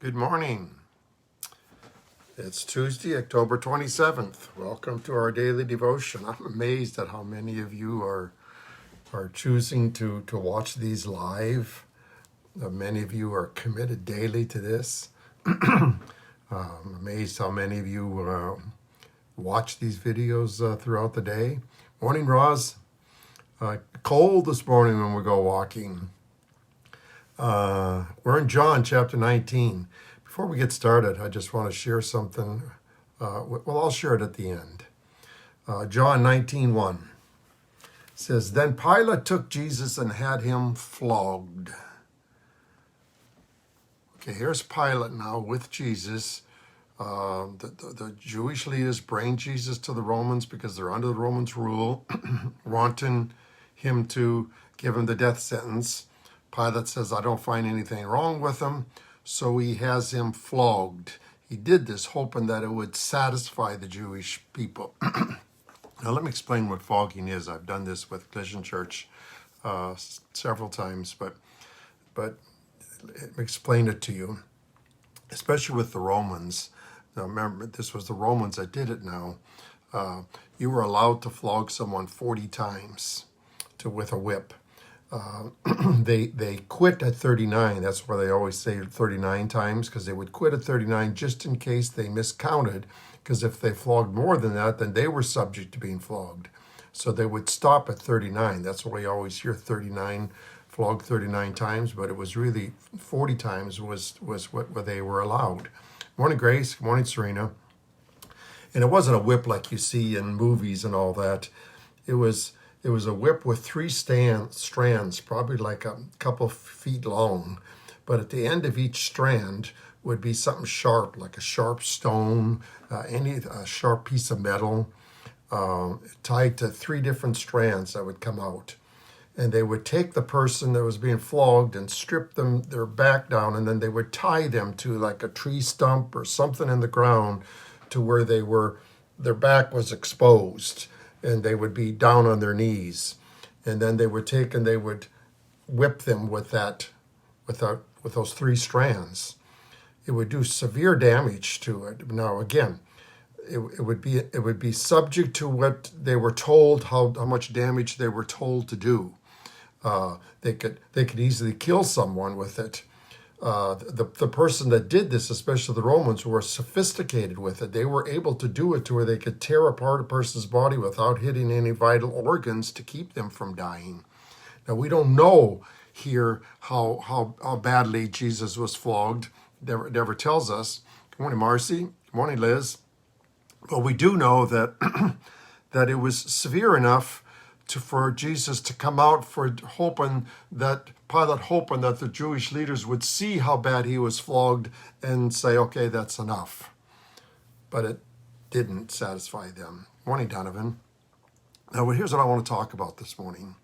Good morning. It's Tuesday, October 27th. Welcome to our daily devotion. I'm amazed at how many of you are choosing to watch these live. Many of you are committed daily to this. I'm amazed how many of you watch these videos throughout the day. Morning, Roz. Cold this morning when we go walking. We're in John chapter 19. Before we get started, I just want to share something. I'll share it at the end. John 19:1 says, Then Pilate took Jesus and had him flogged. Okay, here's Pilate now with Jesus. The Jewish leaders bring Jesus to the Romans because they're under the Romans' rule, wanting him to give him the death sentence. Pilate says, I don't find anything wrong with him, so he has him flogged. He did this hoping that it would satisfy the Jewish people. Now let me explain what flogging is. I've done this with Collision Church several times, but let me explain it to you, especially with the Romans. Now remember, this was the Romans that did it now. You were allowed to flog someone 40 times with a whip. They quit at 39. That's why they always say 39 times, because they would quit at 39 just in case they miscounted, because if they flogged more than that, then they were subject to being flogged. So they would stop at 39. That's why you always hear 39, flogged 39 times, but it was really 40 times was what they were allowed. Morning, Grace. Good morning, Serena. And it wasn't a whip like you see in movies and all that. It was a whip with three strands, probably like a couple feet long. But at the end of each strand would be something sharp, like a sharp stone, a sharp piece of metal, tied to three different strands that would come out. And they would take the person that was being flogged and strip their back down, and then they would tie them to like a tree stump or something in the ground to where their back was exposed. And they would be down on their knees, and then they would take and they would whip them with those three strands. It would do severe damage to it. Now again, it would be subject to what they were told, how much damage they were told to do. They could easily kill someone with it. The person that did this, especially the Romans, who were sophisticated with it, they were able to do it to where they could tear apart a person's body without hitting any vital organs to keep them from dying. Now, we don't know here how badly Jesus was flogged. It never tells us. Good morning, Marcy. Good morning, Liz. But we do know that that it was severe enough for Jesus to come out, Pilate hoping that the Jewish leaders would see how bad he was flogged and say, okay, that's enough. But it didn't satisfy them. Morning, Donovan. Now, here's what I want to talk about this morning.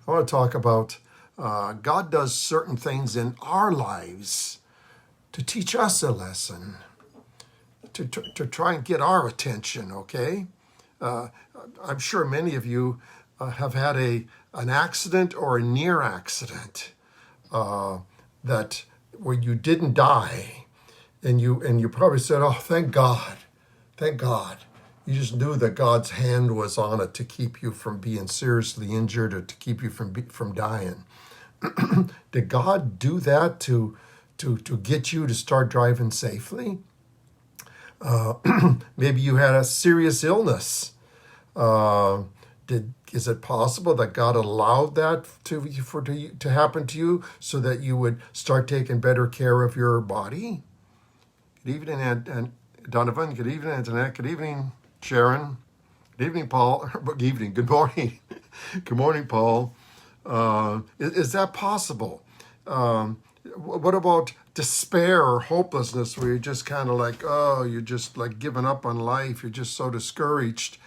I want to talk about God does certain things in our lives to teach us a lesson, to try and get our attention, okay? I'm sure many of you have had an accident or a near accident that where you didn't die, and you probably said, "Oh, thank God, thank God." You just knew that God's hand was on it to keep you from being seriously injured or to keep you from dying. Did God do that to get you to start driving safely? Maybe you had a serious illness. Is it possible that God allowed that to happen to you so that you would start taking better care of your body? Good evening, and Donovan. Good evening, Antoinette. Good evening, Sharon. Good evening, Paul. Good evening. Good morning. Good morning, Paul. Is that possible? What about despair or hopelessness, where you're just kind of like, you're just like giving up on life. You're just so discouraged.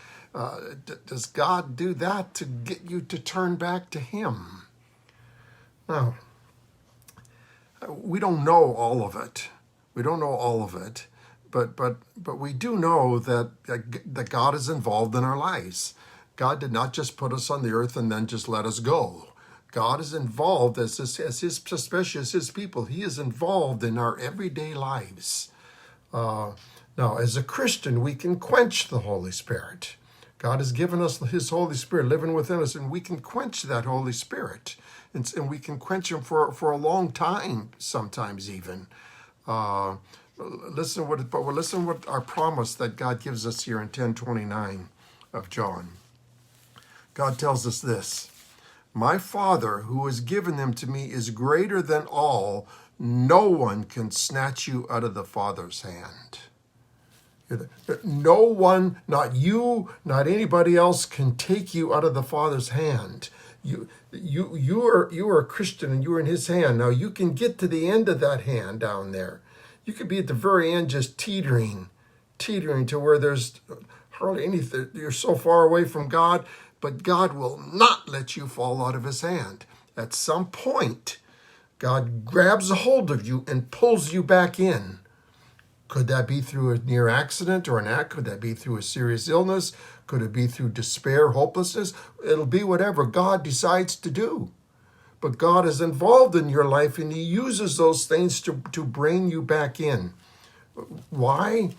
Does God do that to get you to turn back to Him? No. We don't know all of it. We don't know all of it, but we do know that God is involved in our lives. God did not just put us on the earth and then just let us go. God is involved especially as his people. He is involved in our everyday lives. Now, as a Christian, we can quench the Holy Spirit. God has given us his Holy Spirit living within us, and we can quench that Holy Spirit. And we can quench him for a long time, sometimes even. Listen what our promise that God gives us here in 10:29 of John. God tells us this: my Father who has given them to me is greater than all. No one can snatch you out of the Father's hand. No one, not you, not anybody else, can take you out of the Father's hand. You are a Christian and you are in his hand. Now you can get to the end of that hand down there. You could be at the very end just teetering to where there's hardly anything. You're so far away from God, but God will not let you fall out of his hand. At some point, God grabs a hold of you and pulls you back in. Could that be through a near accident or an act? Could that be through a serious illness? Could it be through despair, hopelessness? It'll be whatever God decides to do. But God is involved in your life, and he uses those things to bring you back in. Why?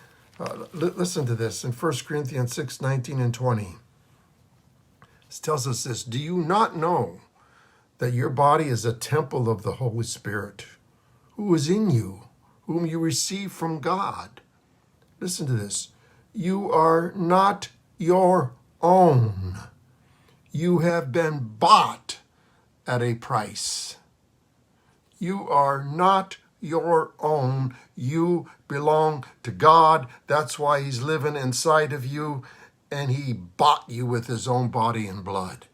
Listen to this in 1 Corinthians 6:19 and 20. It tells us this: do you not know that your body is a temple of the Holy Spirit, who is in you, whom you receive from God? Listen to this. You are not your own. You have been bought at a price. You are not your own. You belong to God. That's why he's living inside of you, and he bought you with his own body and blood.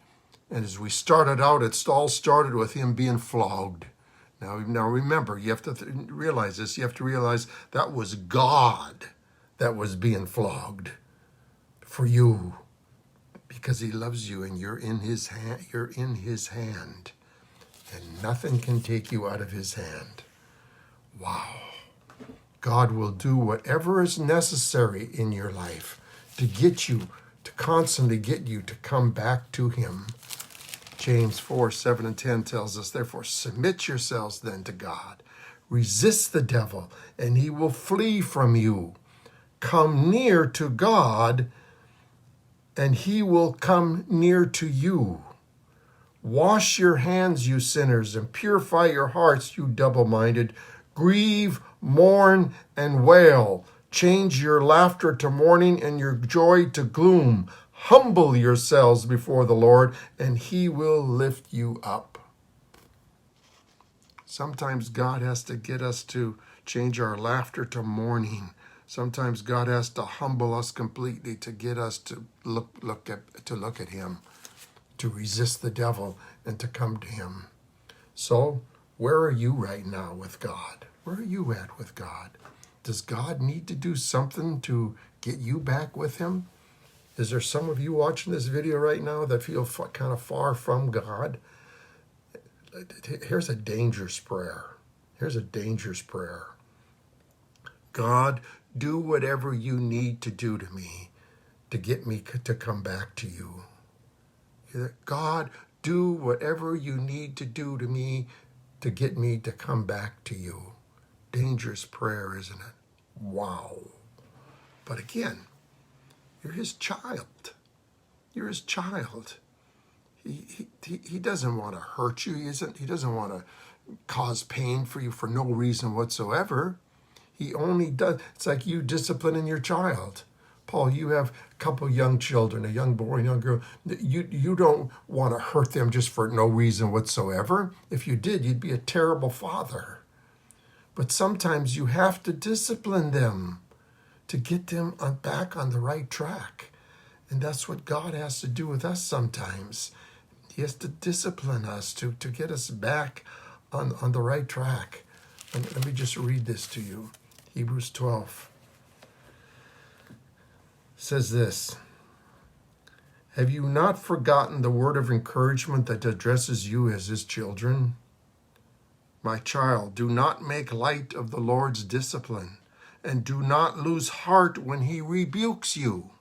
And as we started out, it all started with him being flogged. Now remember, you have to realize this. You have to realize that was God that was being flogged for you, because he loves you and you're in his hand. You're in his hand, and nothing can take you out of his hand. Wow. God will do whatever is necessary in your life to get you, to constantly get you to come back to him. James 4:7 and 10 tells us, therefore, submit yourselves then to God. Resist the devil, and he will flee from you. Come near to God, and he will come near to you. Wash your hands, you sinners, and purify your hearts, you double-minded. Grieve, mourn, and wail. Change your laughter to mourning and your joy to gloom. Humble yourselves before the Lord, and he will lift you up. Sometimes God has to get us to change our laughter to mourning. Sometimes God has to humble us completely to get us to look at him, to resist the devil, and to come to him. So, where are you right now with God? Where are you at with God? Does God need to do something to get you back with him? Is there some of you watching this video right now that feel kind of far from God? Here's a dangerous prayer. Here's a dangerous prayer. God, do whatever you need to do to me to get me to come back to you. God, do whatever you need to do to me to get me to come back to you. Dangerous prayer, isn't it? Wow. But again, you're his child. You're his child. He doesn't want to hurt you. He doesn't want to cause pain for you for no reason whatsoever. He only does. It's like you disciplining your child. Paul, you have a couple young children, a young boy and young girl. You don't want to hurt them just for no reason whatsoever. If you did, you'd be a terrible father. But sometimes you have to discipline them to get them back on the right track. And that's what God has to do with us sometimes. He has to discipline us to get us back on the right track. And let me just read this to you. Hebrews 12 says this: have you not forgotten the word of encouragement that addresses you as his children? My child, do not make light of the Lord's discipline, and do not lose heart when he rebukes you,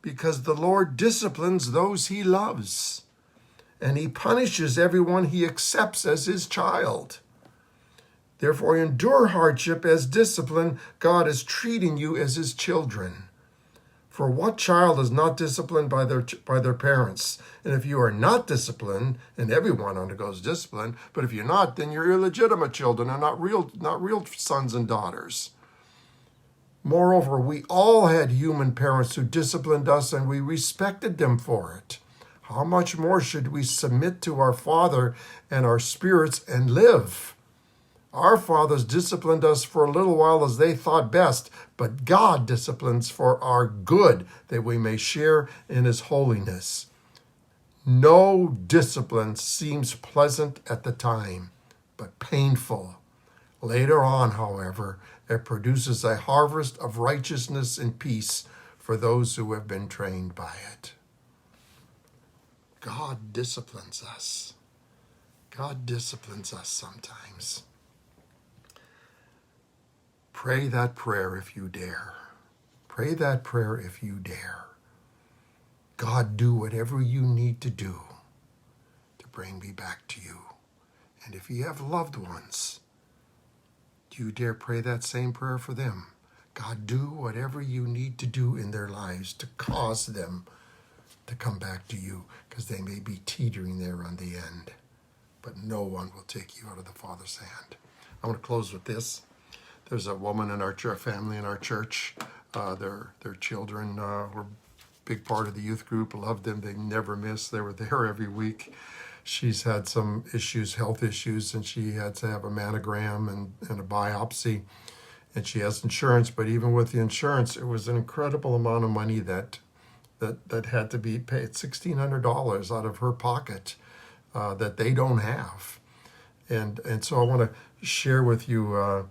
because the Lord disciplines those he loves, and he punishes everyone he accepts as his child. Therefore, endure hardship as discipline. God is treating you as his children. For what child is not disciplined by their parents? And if you are not disciplined, and everyone undergoes discipline, but if you're not, then you're illegitimate children and not real sons and daughters. Moreover, we all had human parents who disciplined us, and we respected them for it. How much more should we submit to our Father and our spirits and live? Our fathers disciplined us for a little while as they thought best, but God disciplines for our good, that we may share in his holiness. No discipline seems pleasant at the time, but painful. Later on, however, it produces a harvest of righteousness and peace for those who have been trained by it. God disciplines us. God disciplines us sometimes. Pray that prayer if you dare. Pray that prayer if you dare. God, do whatever you need to do to bring me back to you. And if you have loved ones, do you dare pray that same prayer for them? God, do whatever you need to do in their lives to cause them to come back to you, because they may be teetering there on the end. But no one will take you out of the Father's hand. I want to close with this. There's a woman in our family in our church. Their children were a big part of the youth group. Loved them. They never missed. They were there every week. She's had some issues, health issues, and she had to have a mammogram and a biopsy. And she has insurance, but even with the insurance, it was an incredible amount of money that had to be paid, $1,600 out of her pocket that they don't have. And so I want to share with you.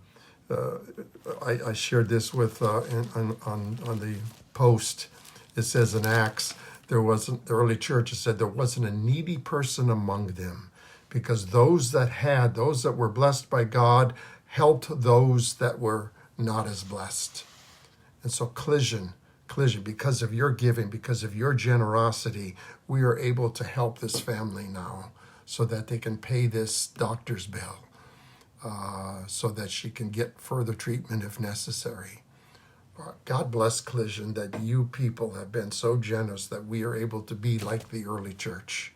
I shared this with on the post. It says in Acts, the early church said there wasn't a needy person among them, because those that were blessed by God helped those that were not as blessed. And so collision, because of your giving, because of your generosity, we are able to help this family now so that they can pay this doctor's bill. So that she can get further treatment if necessary. God bless Collision that you people have been so generous that we are able to be like the early church,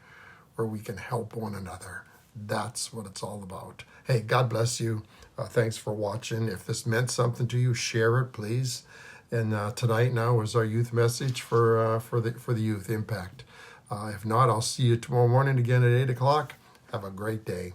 where we can help one another. That's what it's all about. Hey, God bless you. Thanks for watching. If this meant something to you, share it, please. And tonight now is our youth message for the youth impact. If not, I'll see you tomorrow morning again at 8 o'clock. Have a great day.